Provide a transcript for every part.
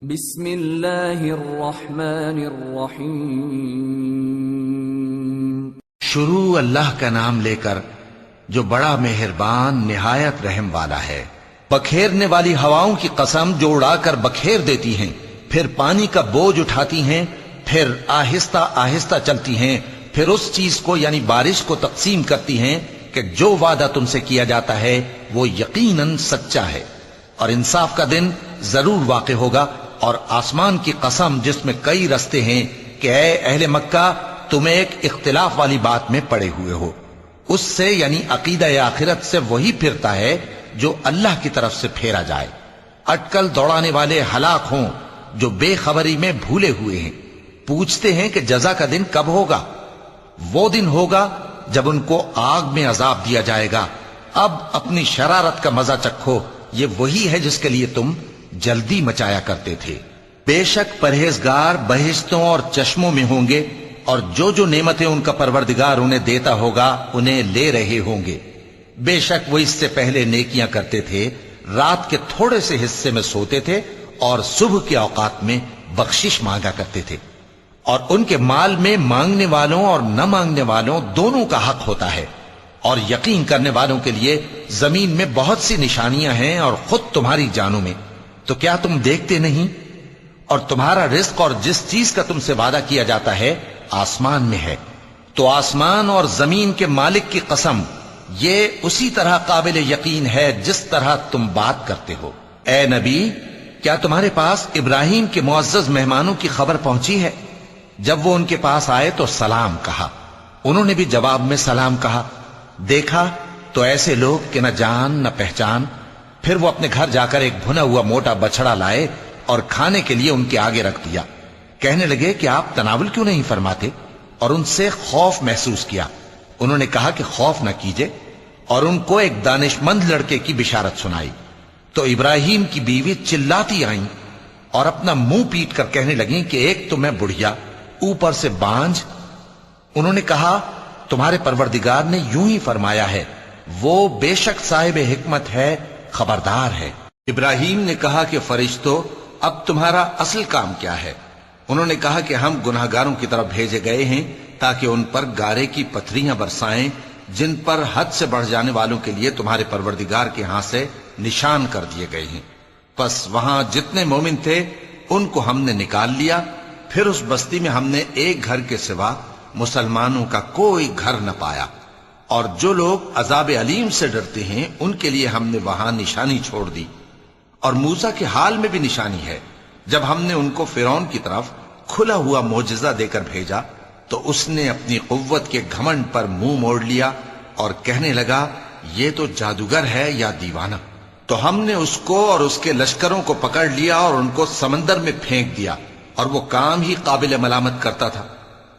بسم اللہ الرحمن الرحیم۔ شروع اللہ کا نام لے کر جو بڑا مہربان نہایت رحم والا ہے۔ بکھیرنے والی ہواؤں کی قسم جو اڑا کر بکھیر دیتی ہیں، پھر پانی کا بوجھ اٹھاتی ہیں، پھر آہستہ آہستہ چلتی ہیں، پھر اس چیز کو یعنی بارش کو تقسیم کرتی ہیں کہ جو وعدہ تم سے کیا جاتا ہے وہ یقیناً سچا ہے، اور انصاف کا دن ضرور واقع ہوگا۔ اور آسمان کی قسم جس میں کئی رستے ہیں کہ اے اہل مکہ تم ایک اختلاف والی بات میں پڑے ہوئے ہو، اس سے یعنی عقیدہ آخرت سے وہی پھرتا ہے جو اللہ کی طرف سے پھیرا جائے۔ اٹکل دوڑانے والے ہلاک ہوں جو بے خبری میں بھولے ہوئے ہیں، پوچھتے ہیں کہ جزا کا دن کب ہوگا؟ وہ دن ہوگا جب ان کو آگ میں عذاب دیا جائے گا۔ اب اپنی شرارت کا مزہ چکھو، یہ وہی ہے جس کے لیے تم جلدی مچایا کرتے تھے۔ بے شک پرہیزگار بہشتوں اور چشموں میں ہوں گے، اور جو جو نعمتیں ان کا پروردگار انہیں دیتا ہوگا انہیں لے رہے ہوں گے۔ بے شک وہ اس سے پہلے نیکیاں کرتے تھے، رات کے تھوڑے سے حصے میں سوتے تھے اور صبح کے اوقات میں بخشش مانگا کرتے تھے، اور ان کے مال میں مانگنے والوں اور نہ مانگنے والوں دونوں کا حق ہوتا ہے۔ اور یقین کرنے والوں کے لیے زمین میں بہت سی نشانیاں ہیں اور خود تمہاری جانوں میں، تو کیا تم دیکھتے نہیں؟ اور تمہارا رزق اور جس چیز کا تم سے وعدہ کیا جاتا ہے آسمان میں ہے، تو آسمان اور زمین کے مالک کی قسم یہ اسی طرح قابل یقین ہے جس طرح تم بات کرتے ہو۔ اے نبی، کیا تمہارے پاس ابراہیم کے معزز مہمانوں کی خبر پہنچی ہے؟ جب وہ ان کے پاس آئے تو سلام کہا، انہوں نے بھی جواب میں سلام کہا۔ دیکھا تو ایسے لوگ کہ نہ جان نہ پہچان۔ پھر وہ اپنے گھر جا کر ایک بھنا ہوا موٹا بچڑا لائے اور کھانے کے لیے ان کے آگے رکھ دیا۔ کہنے لگے کہ آپ تناول کیوں نہیں فرماتے؟ اور ان سے خوف محسوس کیا۔ انہوں نے کہا کہ خوف نہ کیجے، اور ان کو ایک دانش مند لڑکے کی بشارت سنائی۔ تو ابراہیم کی بیوی چلاتی آئیں اور اپنا منہ پیٹ کر کہنے لگیں کہ ایک تو میں بڑھیا، اوپر سے بانجھ۔ انہوں نے کہا تمہارے پروردگار نے یوں ہی فرمایا ہے، وہ بے شک صاحب حکمت ہے، خبردار ہے۔ ابراہیم نے کہا کہ فرشتوں، اب تمہارا اصل کام کیا ہے؟ انہوں نے کہا کہ ہم گناہگاروں کی طرف بھیجے گئے ہیں تاکہ ان پر گارے کی پتھریاں برسائیں جن پر حد سے بڑھ جانے والوں کے لیے تمہارے پروردگار کے ہاں سے نشان کر دیے گئے ہیں۔ پس وہاں جتنے مومن تھے ان کو ہم نے نکال لیا، پھر اس بستی میں ہم نے ایک گھر کے سوا مسلمانوں کا کوئی گھر نہ پایا، اور جو لوگ عذاب علیم سے ڈرتے ہیں ان کے لیے ہم نے وہاں نشانی چھوڑ دی۔ اور موسیٰ کے حال میں بھی نشانی ہے، جب ہم نے ان کو فرعون کی طرف کھلا ہوا معجزہ دے کر بھیجا تو اس نے اپنی قوت کے گھمنڈ پر منہ موڑ لیا اور کہنے لگا یہ تو جادوگر ہے یا دیوانہ۔ تو ہم نے اس کو اور اس کے لشکروں کو پکڑ لیا اور ان کو سمندر میں پھینک دیا، اور وہ کام ہی قابل ملامت کرتا تھا۔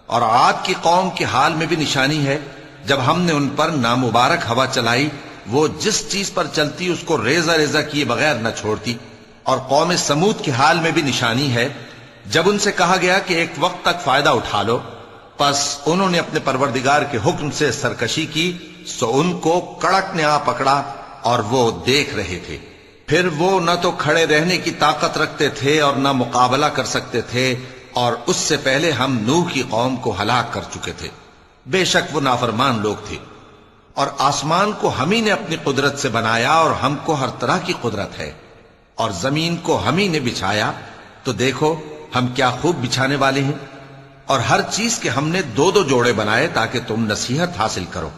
اور عاد کی قوم کے حال میں بھی نشانی ہے، جب ہم نے ان پر نامبارک ہوا چلائی، وہ جس چیز پر چلتی اس کو ریزہ ریزہ کیے بغیر نہ چھوڑتی۔ اور قوم سمود کے حال میں بھی نشانی ہے، جب ان سے کہا گیا کہ ایک وقت تک فائدہ اٹھا لو، پس انہوں نے اپنے پروردگار کے حکم سے سرکشی کی، سو ان کو کڑک نے آ پکڑا اور وہ دیکھ رہے تھے۔ پھر وہ نہ تو کھڑے رہنے کی طاقت رکھتے تھے اور نہ مقابلہ کر سکتے تھے، اور اس سے پہلے ہم نوح کی قوم کو ہلاک کر چکے تھے۔ بے شک وہ نافرمان لوگ تھے۔ اور آسمان کو ہم ہی نے اپنی قدرت سے بنایا، اور ہم کو ہر طرح کی قدرت ہے، اور زمین کو ہم ہی نے بچھایا، تو دیکھو ہم کیا خوب بچھانے والے ہیں۔ اور ہر چیز کے ہم نے دو دو جوڑے بنائے تاکہ تم نصیحت حاصل کرو۔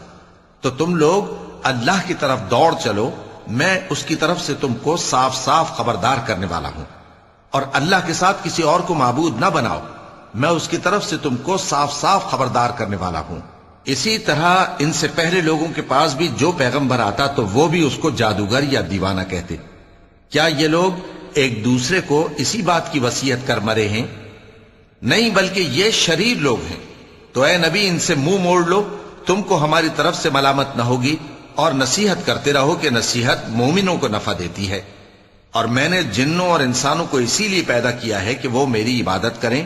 تو تم لوگ اللہ کی طرف دوڑ چلو، میں اس کی طرف سے تم کو صاف صاف خبردار کرنے والا ہوں۔ اور اللہ کے ساتھ کسی اور کو معبود نہ بناؤ، میں اس کی طرف سے تم کو صاف صاف خبردار کرنے والا ہوں۔ اسی طرح ان سے پہلے لوگوں کے پاس بھی جو پیغمبر آتا تو وہ بھی اس کو جادوگر یا دیوانہ کہتے۔ کیا یہ لوگ ایک دوسرے کو اسی بات کی وصیت کر مرے ہیں؟ نہیں، بلکہ یہ شریر لوگ ہیں۔ تو اے نبی ان سے منہ موڑ لو، تم کو ہماری طرف سے ملامت نہ ہوگی، اور نصیحت کرتے رہو کہ نصیحت مومنوں کو نفع دیتی ہے۔ اور میں نے جنوں اور انسانوں کو اسی لیے پیدا کیا ہے کہ وہ میری عبادت کریں۔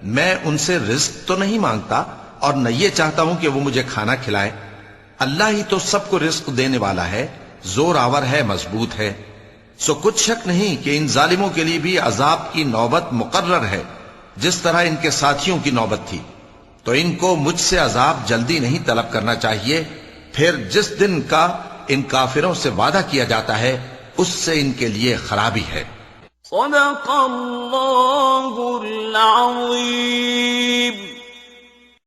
میں ان سے رزق تو نہیں مانگتا، اور نہ یہ چاہتا ہوں کہ وہ مجھے کھانا کھلائیں۔ اللہ ہی تو سب کو رزق دینے والا ہے، زور آور ہے، مضبوط ہے۔ سو کچھ شک نہیں کہ ان ظالموں کے لیے بھی عذاب کی نوبت مقرر ہے، جس طرح ان کے ساتھیوں کی نوبت تھی۔ تو ان کو مجھ سے عذاب جلدی نہیں طلب کرنا چاہیے، پھر جس دن کا ان کافروں سے وعدہ کیا جاتا ہے اس سے ان کے لیے خرابی ہے۔ صدق اللہ العظیم۔